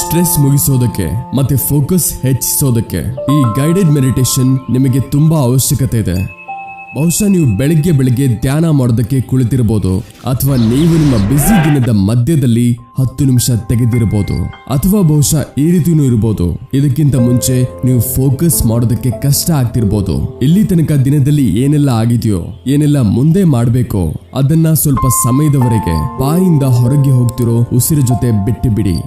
Stress ಮುಗಿಸೋದಕ್ಕೆ ಮತ್ತೆ focus ಹೆಚ್ಚಿಸೋದಕ್ಕೆ ಈ guided meditation ನಿಮಗೆ ತುಂಬಾ ಅವಶ್ಯಕತೆ ಇದೆ. ಬಹುಶಃ ನೀವು ಬೆಳಿಗ್ಗೆ ಧ್ಯಾನ ಮಾಡೋದಕ್ಕೆ ಕುಳಿತಿರಬಹುದು, ಅಥವಾ ನೀವು ನಿಮ್ಮ ಬ್ಯುಸಿ ದಿನದ ಮಧ್ಯದಲ್ಲಿ 10 ನಿಮಿಷ ತೆಗೆದಿರಬಹುದು, ಅಥವಾ ಬಹುಶಃ ಈ ರೀತಿಯೂ ಇರಬಹುದು. ಇದಕ್ಕಿಂತ ಮುಂಚೆ ನೀವು ಫೋಕಸ್ ಮಾಡೋದಕ್ಕೆ ಕಷ್ಟ ಆಗ್ತಿರ್ಬೋದು. ಇಲ್ಲಿ ತನಕ ದಿನದಲ್ಲಿ ಏನೆಲ್ಲ ಆಗಿದೆಯೋ, ಏನೆಲ್ಲ ಮುಂದೆ ಮಾಡಬೇಕೋ ಅದನ್ನ ಸ್ವಲ್ಪ ಸಮಯದವರೆಗೆ ಬಾಯಿಂದ ಹೊರಗೆ ಹೋಗ್ತಿರೋ ಉಸಿರು ಜೊತೆ ಬಿಟ್ಟು ಬಿಡಿ.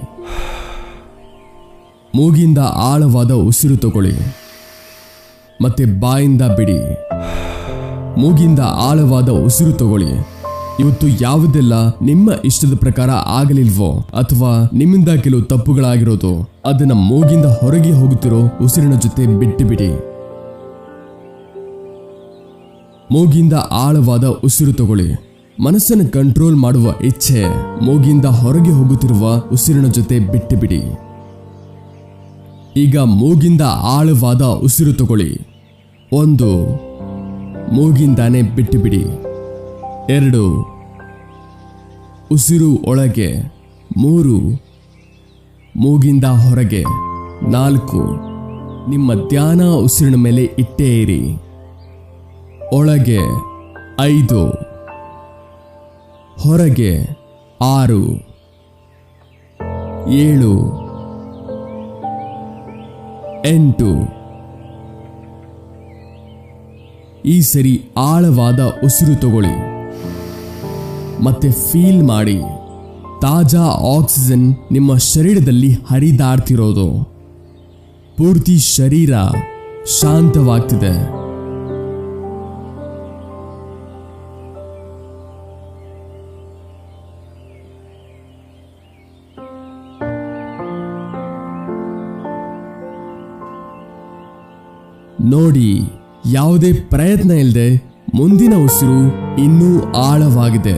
ಮೂಗಿಂದ ಆಳವಾದ ಉಸಿರು ತಗೊಳ್ಳಿ, ಮತ್ತೆ ಬಾಯಿಂದ ಬಿಡಿ. ಮೂಗಿಂದ ಆಳವಾದ ಉಸಿರು ತಗೊಳ್ಳಿ. ಇವತ್ತು ಯಾವುದೆಲ್ಲ ನಿಮ್ಮ ಇಷ್ಟದ ಪ್ರಕಾರ ಆಗಲಿಲ್ವೋ, ಅಥವಾ ನಿಮ್ಮಿಂದ ಕೆಲವು ತಪ್ಪುಗಳಾಗಿರೋದು, ಅದನ್ನ ಮೂಗಿಂದ ಹೊರಗೆ ಹೋಗುತ್ತಿರೋ ಉಸಿರಿನ ಜೊತೆ ಬಿಟ್ಟು ಬಿಡಿ. ಮೂಗಿಂದ ಆಳವಾದ ಉಸಿರು ತಗೊಳ್ಳಿ. ಮನಸ್ಸನ್ನು ಕಂಟ್ರೋಲ್ ಮಾಡುವ ಇಚ್ಛೆ ಮೂಗಿಂದ ಹೊರಗೆ ಹೋಗುತ್ತಿರುವ ಉಸಿರಿನ ಜೊತೆ ಬಿಟ್ಟು ಬಿಡಿ. ಈಗ ಮೂಗಿಂದ ಆಳವಾದ ಉಸಿರು ತಗೊಳ್ಳಿ. 1, ಮೂಗಿಂದಾನೆ ಬಿಟ್ಟು ಬಿಡಿ. 2, ಉಸಿರು ಒಳಗೆ. 3, ಮೂಗಿಂದ ಹೊರಗೆ. 4, ನಿಮ್ಮ ಧ್ಯಾನ ಉಸಿರಿನ ಮೇಲೆ ಇಟ್ಟೇ ಇರಿ. ಒಳಗೆ 5, ಹೊರಗೆ 6, 7, 8. ಈ ಸರಿ ಆಳವಾದ ಉಸಿರು ತಗೊಳ್ಳಿ, ಮತ್ತೆ ಫೀಲ್ ಮಾಡಿ ತಾಜಾ ಆಕ್ಸಿಜನ್ ನಿಮ್ಮ ಶರೀರದಲ್ಲಿ ಹರಿದಾಡ್ತಿರೋದು. ಪೂರ್ತಿ ಶರೀರ ಶಾಂತವಾಗ್ತಿದೆ. ನೋಡಿ, ಯಾವುದೇ ಪ್ರಯತ್ನ ಇಲ್ಲದೆ ಮುಂದಿನ ಉಸಿರು ಇನ್ನೂ ಆಳವಾಗಿದೆ.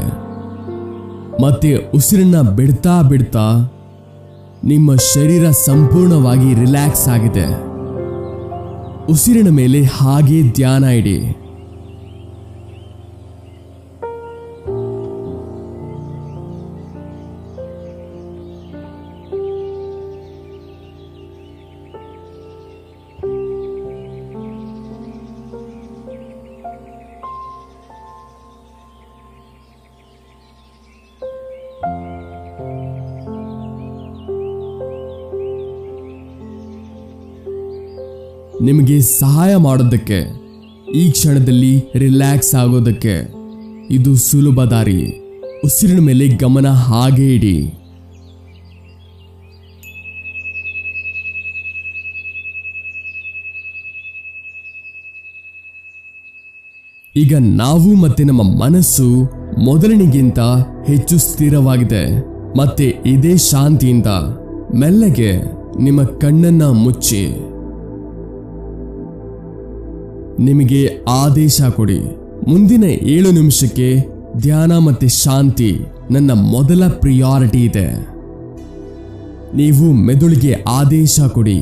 ಮತ್ತೆ ಉಸಿರನ್ನ ಬಿಡ್ತಾ ಬಿಡ್ತಾ ನಿಮ್ಮ ಶರೀರ ಸಂಪೂರ್ಣವಾಗಿ ರಿಲ್ಯಾಕ್ಸ್ ಆಗಿದೆ. ಉಸಿರಿನ ಮೇಲೆ ಹಾಗೆ ಧ್ಯಾನ ಇಡಿ. ನಿಮಗೆ ಸಹಾಯ ಮಾಡೋದಕ್ಕೆ, ಈ ಕ್ಷಣದಲ್ಲಿ ರಿಲ್ಯಾಕ್ಸ್ ಆಗೋದಕ್ಕೆ ಇದು ಸುಲಭ ದಾರಿ. ಉಸಿರಿನ ಮೇಲೆ ಗಮನ ಹಾಗೆ ಇಡಿ. ಈಗ ನಾವು ಮತ್ತೆ ನಮ್ಮ ಮನಸ್ಸು ಮೊದಲಿನಿಗಿಂತ ಹೆಚ್ಚು ಸ್ಥಿರವಾಗಿದೆ. ಮತ್ತೆ ಇದೇ ಶಾಂತಿಯಿಂದ ಮೆಲ್ಲಗೆ ನಿಮ್ಮ ಕಣ್ಣನ್ನ ಮುಚ್ಚಿ ನಿಮಗೆ ಆದೇಶ ಕೊಡಿ. ಮುಂದಿನ 7 ನಿಮಿಷಕ್ಕೆ ಧ್ಯಾನ ಮತ್ತೆ ಶಾಂತಿ ನನ್ನ ಮೊದಲ ಪ್ರಿಯಾರಿಟಿ ಇದೆ. ನೀವು ಮೆದುಳಿಗೆ ಆದೇಶ ಕೊಡಿ.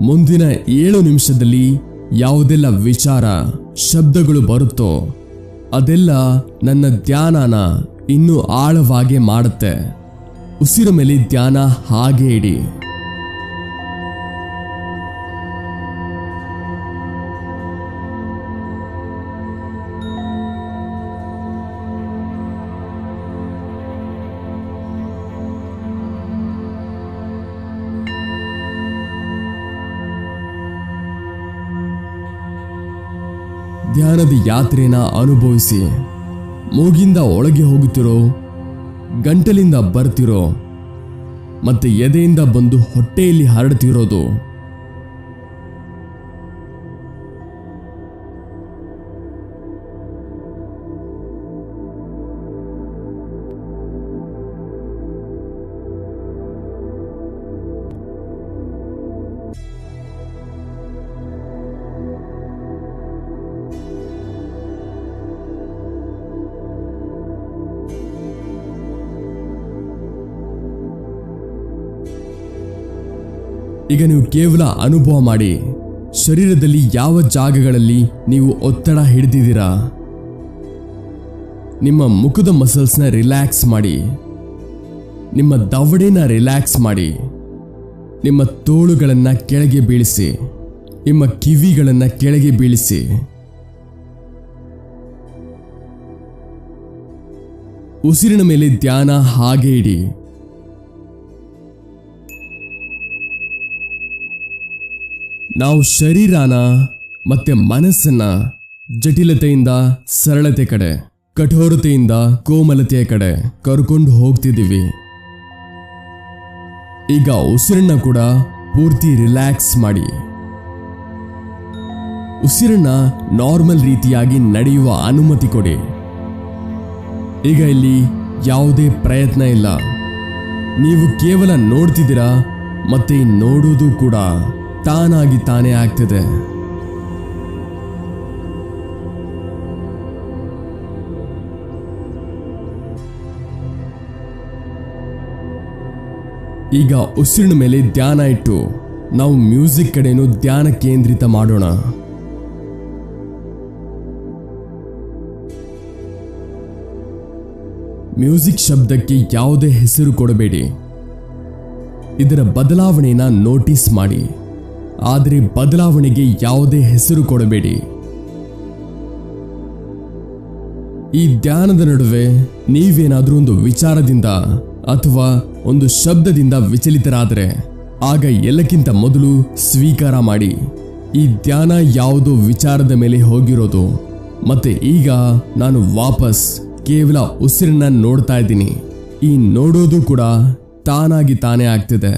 ಮುಂದಿನ 7 ನಿಮಿಷದಲ್ಲಿ ಯಾವುದೆಲ್ಲ ವಿಚಾರ, ಶಬ್ದಗಳು ಬರುತ್ತೋ ಅದೆಲ್ಲ ನನ್ನ ಧ್ಯಾನನ ಇನ್ನೂ ಆಳವಾಗಿ ಮಾಡುತ್ತೆ. ಉಸಿರ ಮೇಲೆ ಧ್ಯಾನ ಹಾಗೆ ಇಡಿ. ಧ್ಯಾನದ ಯಾತ್ರೆನ ಅನುಭವಿಸಿ. ಮೂಗಿಂದ ಒಳಗೆ ಹೋಗುತ್ತಿರೋ, ಗಂಟಲಿಂದ ಬರ್ತಿರೋ, ಮತ್ತೆ ಎದೆಯಿಂದ ಬಂದು ಹೊಟ್ಟೆಯಲ್ಲಿ ಹರಡ್ತಿರೋದು. ಈಗ ನೀವು ಕೇವಲ ಅನುಭವ ಮಾಡಿ, ಶರೀರದಲ್ಲಿ ಯಾವ ಜಾಗಗಳಲ್ಲಿ ನೀವು ಒತ್ತಡ ಹಿಡಿದಿದ್ದೀರಾ. ನಿಮ್ಮ ಮುಖದ ಮಸಲ್ಸ್ನ ರಿಲ್ಯಾಕ್ಸ್ ಮಾಡಿ, ನಿಮ್ಮ ದವಡೆನ ರಿಲ್ಯಾಕ್ಸ್ ಮಾಡಿ, ನಿಮ್ಮ ತೋಳುಗಳನ್ನ ಕೆಳಗೆ ಬೀಳಿಸಿ, ನಿಮ್ಮ ಕಿವಿಗಳನ್ನ ಕೆಳಗೆ ಬೀಳಿಸಿ. ಉಸಿರಿನ ಮೇಲೆ ಧ್ಯಾನ ಹಾಗೆ ಇಡಿ. ನಾವು ಶರೀರನ ಮತ್ತೆ ಮನಸ್ಸನ್ನ ಜಟಿಲತೆಯಿಂದ ಸರಳತೆ ಕಡೆ, ಕಠೋರತೆಯಿಂದ ಕೋಮಲತೆಯ ಕಡೆ ಕರ್ಕೊಂಡು ಹೋಗ್ತಿದ್ದೀವಿ. ಈಗ ಉಸಿರನ್ನ ಕೂಡ ಪೂರ್ತಿ ರಿಲ್ಯಾಕ್ಸ್ ಮಾಡಿ. ಉಸಿರನ್ನ ನಾರ್ಮಲ್ ರೀತಿಯಾಗಿ ನಡೆಯುವ ಅನುಮತಿ ಕೊಡಿ. ಈಗ ಇಲ್ಲಿ ಯಾವುದೇ ಪ್ರಯತ್ನ ಇಲ್ಲ. ನೀವು ಕೇವಲ ನೋಡ್ತಿದ್ದೀರಾ, ಮತ್ತೆ ನೋಡುವುದು ಕೂಡ ತಾನಾಗಿ ತಾನೇ ಆಗ್ತದೆ. ಈಗ ಉಸಿರಿನ ಮೇಲೆ ಧ್ಯಾನ ಇಟ್ಟು ನಾವು ಮ್ಯೂಸಿಕ್ ಕಡೆನೂ ಧ್ಯಾನ ಕೇಂದ್ರಿತ ಮಾಡೋಣ. ಮ್ಯೂಸಿಕ್ ಶಬ್ದಕ್ಕೆ ಯಾವುದೇ ಹೆಸರು ಕೊಡಬೇಡಿ. ಇದರ ಬದಲಾವಣೆನ ನೋಟಿಸ್ ಮಾಡಿ, ಆದರೆ ಬದಲಾವಣೆಗೆ ಯಾವುದೇ ಹೆಸರು ಕೊಡಬೇಡಿ. ಈ ಧ್ಯಾನದ ನಡುವೆ ನೀವೇನಾದರೂ ಒಂದು ವಿಚಾರದಿಂದ ಅಥವಾ ಒಂದು ಶಬ್ದದಿಂದ ವಿಚಲಿತರಾದರೆ ಆಗ ಎಲ್ಲಕ್ಕಿಂತ ಮೊದಲು ಸ್ವೀಕಾರ ಮಾಡಿ, ಈ ಧ್ಯಾನ ಯಾವುದೋ ವಿಚಾರದ ಮೇಲೆ ಹೋಗಿರೋದು, ಮತ್ತೆ ಈಗ ನಾನು ವಾಪಸ್ ಕೇವಲ ಉಸಿರನ್ನ ನೋಡ್ತಾ ಇದ್ದೀನಿ. ಈ ನೋಡೋದು ಕೂಡ ತಾನಾಗಿ ತಾನೇ ಆಗ್ತಿದೆ.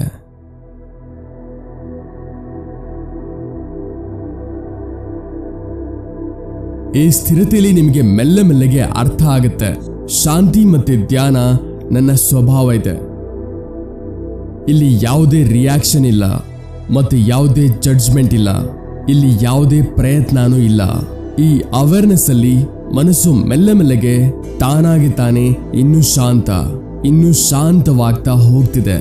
ಈ ಸ್ಥಿರತೆಯಲ್ಲಿ ನಿಮಗೆ ಮೆಲ್ಲ ಮೆಲ್ಲಗೆ ಅರ್ಥ ಆಗುತ್ತೆ, ಶಾಂತಿ ಮತ್ತೆ ಧ್ಯಾನ ನನ್ನ ಸ್ವಭಾವ ಇದೆ. ಇಲ್ಲಿ ಯಾವುದೇ ರಿಯಾಕ್ಷನ್ ಇಲ್ಲ, ಮತ್ತೆ ಯಾವುದೇ ಜಡ್ಜ್ಮೆಂಟ್ ಇಲ್ಲ, ಇಲ್ಲಿ ಯಾವುದೇ ಪ್ರಯತ್ನನೂ ಇಲ್ಲ. ಈ ಅವೇರ್ನೆಸ್ ಅಲ್ಲಿ ಮನಸ್ಸು ಮೆಲ್ಲ ಮೆಲ್ಲಗೆ ತಾನಾಗಿ ತಾನೇ ಇನ್ನೂ ಶಾಂತವಾಗ್ತಾ ಹೋಗ್ತಿದೆ.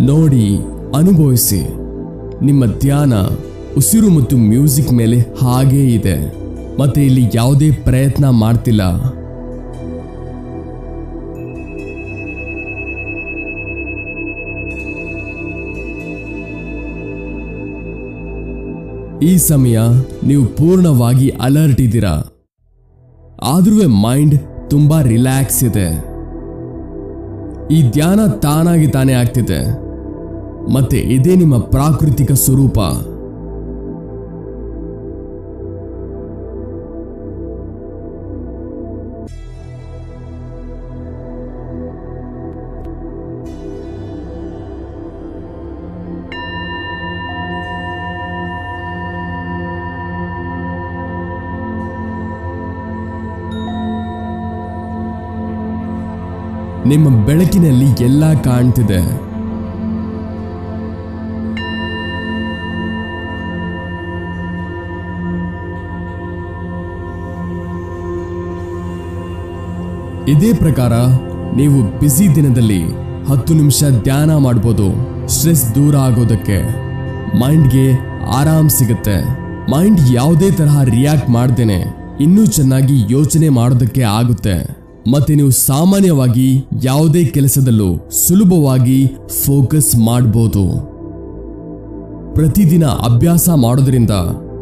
ನೋಡಿ, ಅನುಭವಿಸಿ. ನಿಮ್ಮ ಧ್ಯಾನ ಉಸಿರು ಮತ್ತು ಮ್ಯೂಸಿಕ್ ಮೇಲೆ ಹಾಗೇ ಇದೆ, ಮತ್ತೆ ಇಲ್ಲಿ ಯಾವುದೇ ಪ್ರಯತ್ನ ಮಾಡ್ತಿಲ್ಲ. ಈ ಸಮಯ ನೀವು ಪೂರ್ಣವಾಗಿ ಅಲರ್ಟ್ ಇದ್ದೀರಾ, ಆದ್ರೂ ಮೈಂಡ್ ತುಂಬಾ ರಿಲ್ಯಾಕ್ಸ್ ಇದೆ. ಈ ಧ್ಯಾನ ತಾನಾಗಿ ತಾನೇ ಆಗ್ತಿದೆ, ಮತ್ತೆ ಇದೇ ನಿಮ್ಮ ಪ್ರಾಕೃತಿಕ ಸ್ವರೂಪ. ನಿಮ್ಮ ಬೆಳಕಿನಲ್ಲಿ ಎಲ್ಲ ಕಾಣ್ತಿದೆ. ಇದೇ ಪ್ರಕಾರ ನೀವು ಬ್ಯುಸಿ ದಿನದಲ್ಲಿ 10 ನಿಮಿಷ ಧ್ಯಾನ ಮಾಡ್ಬೋದು. ಸ್ಟ್ರೆಸ್ ದೂರ ಆಗೋದಕ್ಕೆ, ಮೈಂಡ್ಗೆ ಆರಾಮ್ ಸಿಗುತ್ತೆ. ಮೈಂಡ್ ಯಾವುದೇ ತರಹ ರಿಯಾಕ್ಟ್ ಮಾಡ್ದೇನೆ ಇನ್ನೂ ಚೆನ್ನಾಗಿ ಯೋಚನೆ ಮಾಡೋದಕ್ಕೆ ಆಗುತ್ತೆ. ಮತ್ತೆ ನೀವು ಸಾಮಾನ್ಯವಾಗಿ ಯಾವುದೇ ಕೆಲಸದಲ್ಲೂ ಸುಲಭವಾಗಿ ಫೋಕಸ್ ಮಾಡಬಹುದು. ಪ್ರತಿದಿನ ಅಭ್ಯಾಸ ಮಾಡೋದ್ರಿಂದ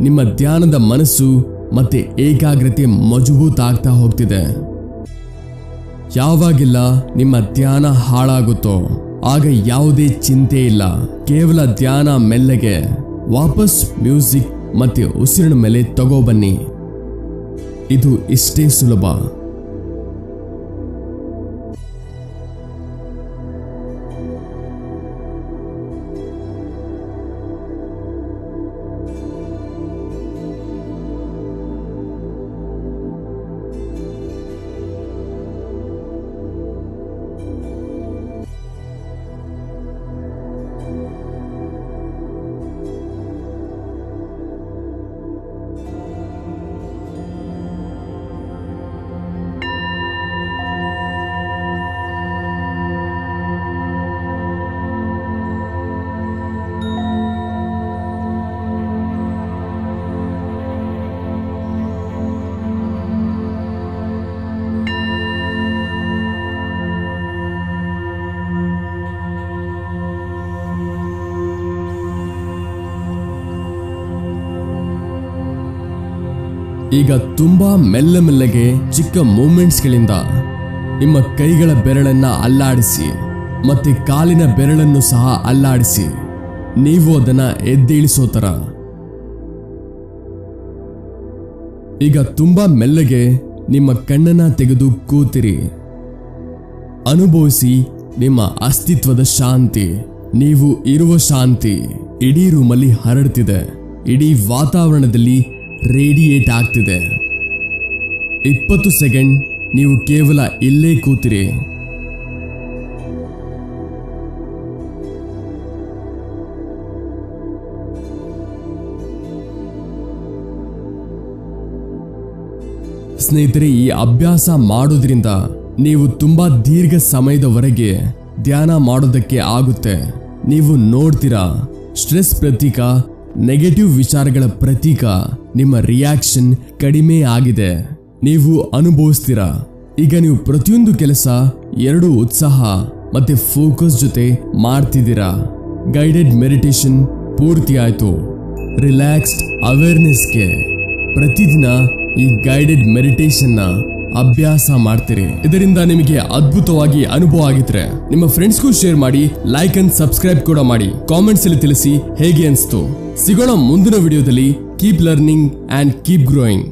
ನಿಮ್ಮ ಧ್ಯಾನದ ಮನಸ್ಸು ಮತ್ತೆ ಏಕಾಗ್ರತೆ ಮಜಬೂತಾಗ್ತಾ ಹೋಗ್ತಿದೆ. ಯಾವಾಗೆಲ್ಲ ನಿಮ್ಮ ಧ್ಯಾನ ಹಾಳಾಗುತ್ತೋ ಆಗ ಯಾವುದೇ ಚಿಂತೆ ಇಲ್ಲ. ಕೇವಲ ಧ್ಯಾನ ಮೆಲ್ಲಗೆ ವಾಪಸ್ ಮ್ಯೂಸಿಕ್ ಮತ್ತೆ ಉಸಿರಿನ ಮೇಲೆ ತಗೋಬನ್ನಿ. ಇದು ಇಷ್ಟೇ ಸುಲಭ. ಈಗ ತುಂಬಾ ಮೆಲ್ಲಗೆ ಚಿಕ್ಕ ಮೂವ್ಮೆಂಟ್ಸ್ಗಳಿಂದ ನಿಮ್ಮ ಕೈಗಳ ಬೆರಳನ್ನ ಅಲ್ಲಾಡಿಸಿ ಮತ್ತೆ ಕಾಲಿನ ಬೆರಳನ್ನು ಸಹ ಅಲ್ಲಾಡಿಸಿ ನೀವು ಅದನ್ನ ಎದ್ದೇಳಿಸೋ ತರ. ಈಗ ತುಂಬಾ ಮೆಲ್ಲಗೆ ನಿಮ್ಮ ಕಣ್ಣನ್ನ ತೆಗೆದು ಕೂತಿರಿ. ಅನುಭವಿಸಿ ನಿಮ್ಮ ಅಸ್ತಿತ್ವದ ಶಾಂತಿ. ನೀವು ಇರುವ ಶಾಂತಿ ಇಡೀ ರೂಮಲ್ಲಿ ಹರಡ್ತಿದೆ, ಇಡೀ ವಾತಾವರಣದಲ್ಲಿ ರೇಡಿಯೇಟ್ ಆಗ್ತಿದೆ. 20 ಸೆಕೆಂಡ್ ನೀವು ಕೇವಲ ಇಲ್ಲೇ ಕೂತಿರಿ. ಸ್ನೇಹಿತರೆ, ಈ ಅಭ್ಯಾಸ ಮಾಡೋದ್ರಿಂದ ನೀವು ತುಂಬಾ ದೀರ್ಘ ಸಮಯದವರೆಗೆ ಧ್ಯಾನ ಮಾಡೋದಕ್ಕೆ ಆಗುತ್ತೆ. ನೀವು ನೋಡ್ತೀರಾ, ಸ್ಟ್ರೆಸ್ ಪ್ರತೀಕ, ನೆಗೆಟಿವ್ ವಿಚಾರಗಳ ಪ್ರತೀಕ ನಿಮ್ಮ ರಿಯಾಕ್ಷನ್ ಕಡಿಮೆ ಆಗಿದೆ. ನೀವು ಅನುಭವಿಸ್ತೀರಾ. ಈಗ ನೀವು ಪ್ರತಿಯೊಂದು ಕೆಲಸ 2 ಉತ್ಸಾಹ ಮತ್ತೆ ಫೋಕಸ್ ಜೊತೆ ಮಾಡ್ತಿದ್ದೀರಾ. ಗೈಡೆಡ್ ಮೆಡಿಟೇಷನ್ ಪೂರ್ತಿ ಆಯ್ತು. ರಿಲ್ಯಾಕ್ಸ್ಡ್ ಅವೇರ್ನೆಸ್ಗೆ ಪ್ರತಿದಿನ ಈ ಗೈಡೆಡ್ ಮೆಡಿಟೇಷನ್ ನ ಅಭ್ಯಾಸ ಮಾಡ್ತೀರಿ. ಇದರಿಂದ ನಿಮಗೆ ಅದ್ಭುತವಾಗಿ ಅನುಭವ ಆಗಿದ್ರೆ ನಿಮ್ಮ ಫ್ರೆಂಡ್ಸ್ಗೂ ಶೇರ್ ಮಾಡಿ, ಲೈಕ್ ಅಂಡ್ ಸಬ್ಸ್ಕ್ರೈಬ್ ಕೂಡ ಮಾಡಿ. ಕಾಮೆಂಟ್ಸ್ ಅಲ್ಲಿ ತಿಳಿಸಿ ಹೇಗೆ ಅನಿಸ್ತು. ಸಿಗೋಣ ಮುಂದಿನ ವಿಡಿಯೋದಲ್ಲಿ. Keep learning and keep growing.